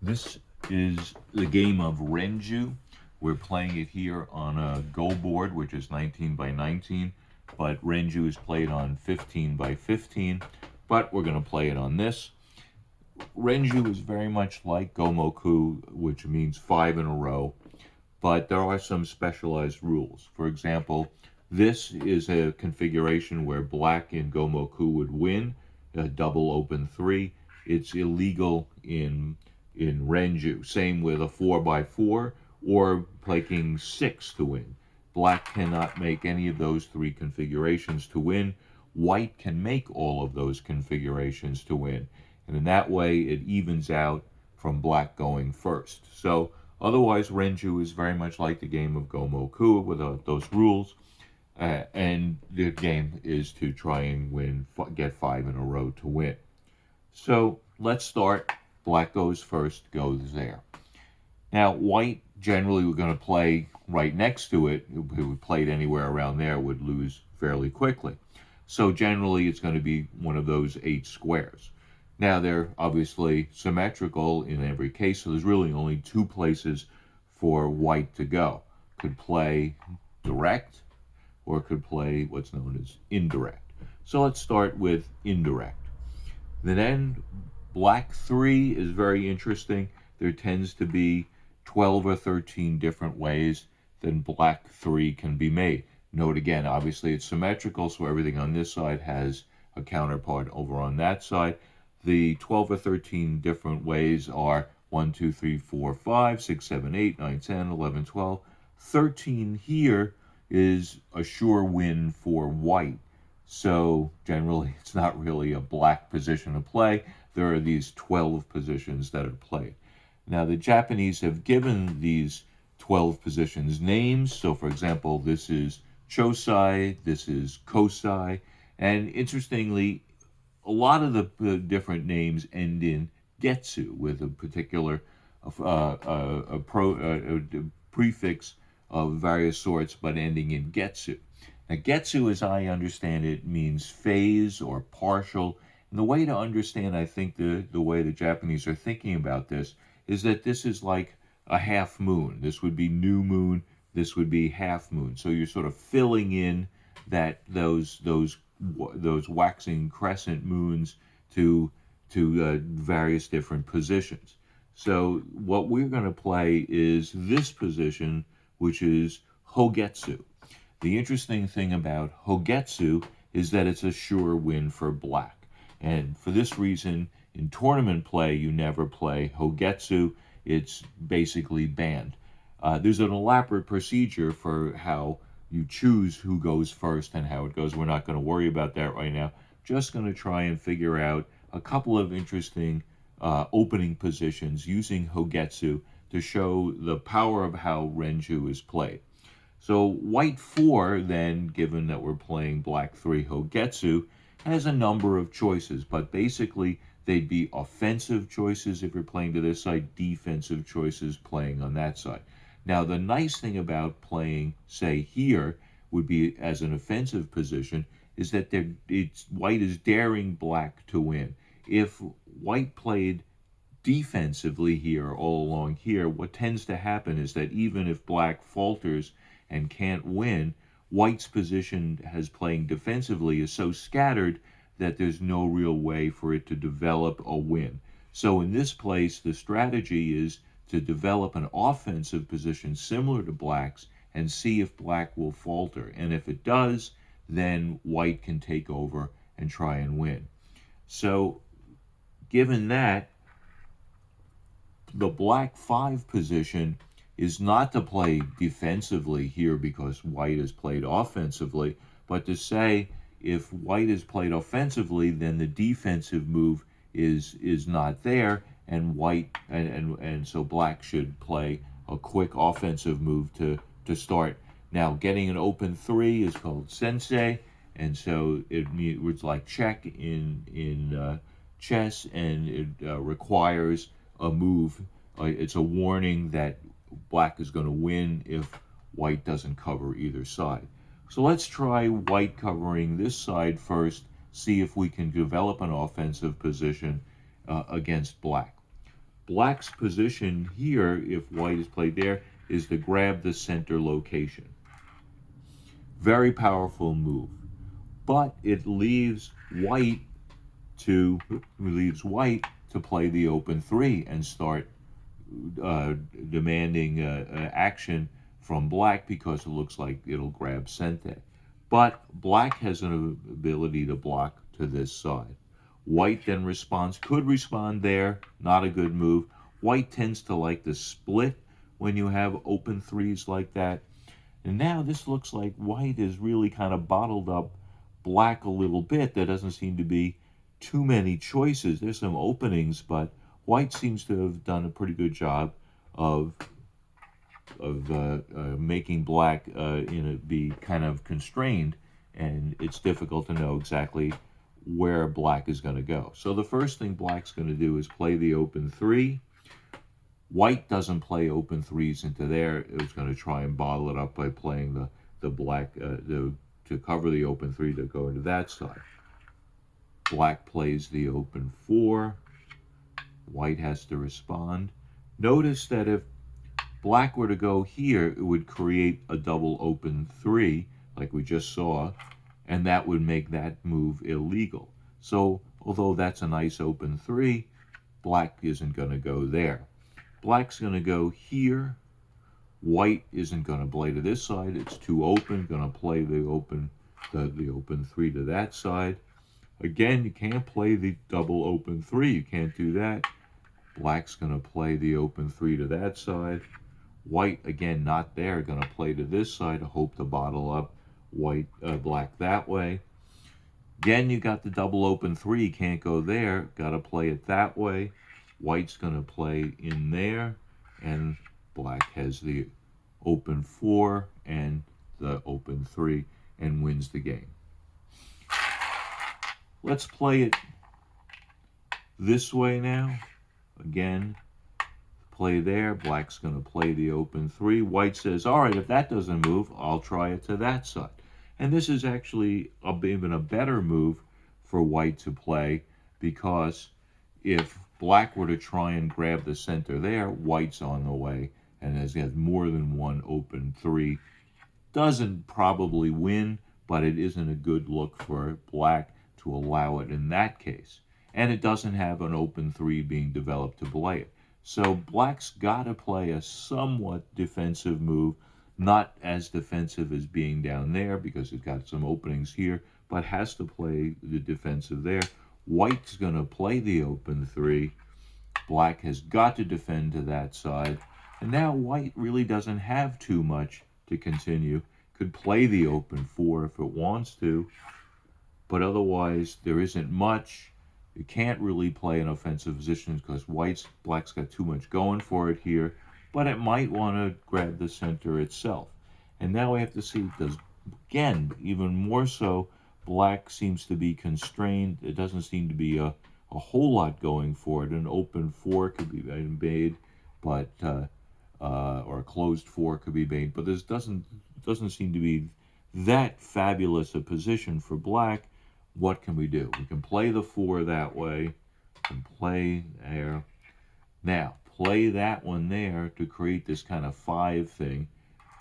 This is the game of Renju. We're playing it here on a Go board, which is 19 by 19, but Renju is played on 15 by 15, but we're going to play it on this. Renju is very much like Gomoku, which means 5 in a row, but there are some specialized rules. For example, this is a configuration where black in Gomoku would win, a double open 3. It's illegal in Renju. Same with a 4 by 4 or taking 6 to win. Black cannot make any of those 3 configurations to win. White can make all of those configurations to win. And in that way, it evens out from black going first. So otherwise, Renju is very much like the game of Gomoku without those rules. And the game is to try and get 5 in a row to win. So let's start. Black goes first, goes there. Now, white, generally, we're going to play right next to it. If we played anywhere around there, would lose fairly quickly. So generally, it's going to be one of those 8 squares. Now, they're obviously symmetrical in every case, so there's really only 2 places for white to go. Could play direct, or could play what's known as indirect. So let's start with indirect. Then black 3 is very interesting. There tends to be 12 or 13 different ways that black 3 can be made. Note again, obviously it's symmetrical, so everything on this side has a counterpart over on that side. The 12 or 13 different ways are 1, 2, 3, 4, 5, 6, 7, 8, 9, 10, 11, 12. 13 here is a sure win for white. So generally, it's not really a black position to play. There are these 12 positions that are played. Now, the Japanese have given these 12 positions names. So, for example, this is Chosai, this is Kosai. And interestingly, a lot of the different names end in Getsu with a particular prefix of various sorts, but ending in Getsu. Now, Getsu, as I understand it, means phase or partial. And the way to understand, I think, the way the Japanese are thinking about this is that this is like a half moon. This would be new moon. This would be half moon. So you're sort of filling in those waxing crescent moons to various different positions. So what we're going to play is this position, which is Hogetsu. The interesting thing about Hogetsu is that it's a sure win for black. And for this reason, in tournament play, you never play Hogetsu. It's basically banned. There's an elaborate procedure for how you choose who goes first and how it goes. We're not going to worry about that right now. Just going to try and figure out a couple of interesting opening positions using Hogetsu to show the power of how Renju is played. So white 4, then, given that we're playing black 3 Hogetsu, has a number of choices, but basically they'd be offensive choices if you're playing to this side, defensive choices playing on that side. Now, the nice thing about playing, say, here would be as an offensive position is that white is daring black to win. If white played defensively here all along here, what tends to happen is that even if black falters and can't win, white's position as playing defensively is so scattered that there's no real way for it to develop a win. So in this place, the strategy is to develop an offensive position similar to black's and see if black will falter. And if it does, then white can take over and try and win. So given that, the black 5 position is not to play defensively here because white has played offensively, but to say if white has played offensively, then the defensive move is not there, and so black should play a quick offensive move to start. Now, getting an open 3 is called sensei, and so it's like check in chess, and it requires a move. It's a warning that black is going to win if white doesn't cover either side. So let's try white covering this side first, see if we can develop an offensive position against black. Black's position here, if white is played there, is to grab the center location. Very powerful move. But it leaves white to play the open three and start demanding action from black because it looks like it'll grab center. But black has an ability to block to this side. White then responds, could respond there, not a good move. White tends to like to split when you have open threes like that. And now this looks like white is really kind of bottled up black a little bit. There doesn't seem to be too many choices. There's some openings, but white seems to have done a pretty good job of making black be kind of constrained, and it's difficult to know exactly where black is going to go. So the first thing black's going to do is play the open three. White doesn't play open threes into there. It was going to try and bottle it up by playing the black to cover the open three to go into that side. Black plays the open four. White has to respond. Notice that if black were to go here, it would create a double open three, like we just saw, and that would make that move illegal. So, although that's a nice open three, black isn't going to go there. Black's going to go here. White isn't going to play to this side. It's too open. Going to play the open three to that side. Again, you can't play the double open three. You can't do that. Black's going to play the open three to that side. White, again, not there. Going to play to this side to hope to bottle up black that way. Again, you got the double open three. Can't go there. Got to play it that way. White's going to play in there, and black has the open four and the open three and wins the game. Let's play it this way now. Again, play there. Black's going to play the open three. White says, all right, if that doesn't move, I'll try it to that side. And this is actually even a better move for white to play, because if black were to try and grab the center there, white's on the way and has more than one open three. Doesn't probably win, but it isn't a good look for black to allow it in that case. And it doesn't have an open three being developed to play it. So black's got to play a somewhat defensive move, not as defensive as being down there because it's got some openings here, but has to play the defensive there. White's going to play the open three. Black has got to defend to that side. And now white really doesn't have too much to continue. Could play the open four if it wants to, but otherwise there isn't much. You can't really play an offensive position because black's got too much going for it here, but it might want to grab the center itself. And now we have to see, does, again, even more so, black seems to be constrained. It doesn't seem to be a whole lot going for it. An open four could be made, but or a closed four could be made, but this doesn't seem to be that fabulous a position for black. What can we do? We can play the four that way. We can play there. Now, play that one there to create this kind of five thing.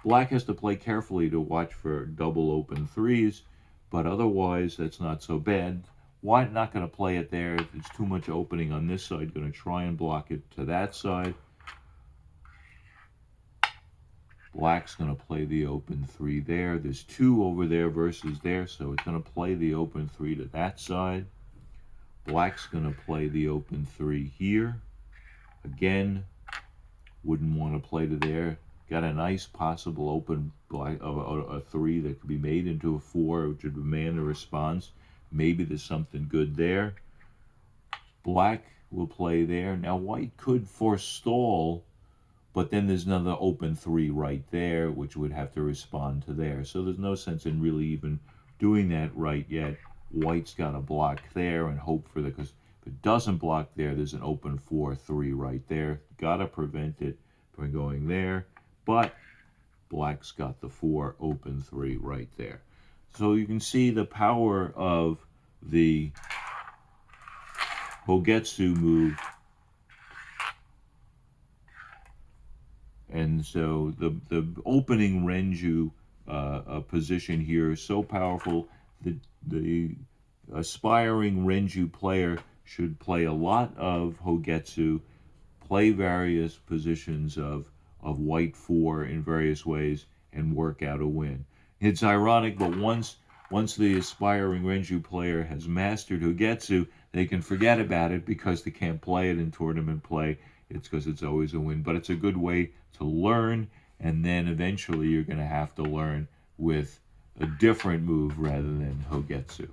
Black has to play carefully to watch for double open threes, but otherwise that's not so bad. White not going to play it there. There's too much opening on this side. Going to try and block it to that side. Black's going to play the open three there. There's two over there versus there, so it's going to play the open three to that side. Black's going to play the open three here. Again, wouldn't want to play to there. Got a nice possible open a three that could be made into a four, which would demand a response. Maybe there's something good there. Black will play there. Now white could forestall, but then there's another open three right there, which would have to respond to there. So there's no sense in really even doing that right yet. White's got to block there and hope for because if it doesn't block there, there's an open 4-3 right there. Got to prevent it from going there. But black's got the 4 open 3 right there. So you can see the power of the Hogetsu move And so the opening Renju position here is so powerful. The aspiring Renju player should play a lot of Hogetsu, play various positions of white 4 in various ways, and work out a win. It's ironic, but once the aspiring Renju player has mastered Hogetsu, they can forget about it because they can't play it in tournament play. It's because it's always a win. But it's a good way to learn, and then eventually you're going to have to learn with a different move rather than Hogetsu.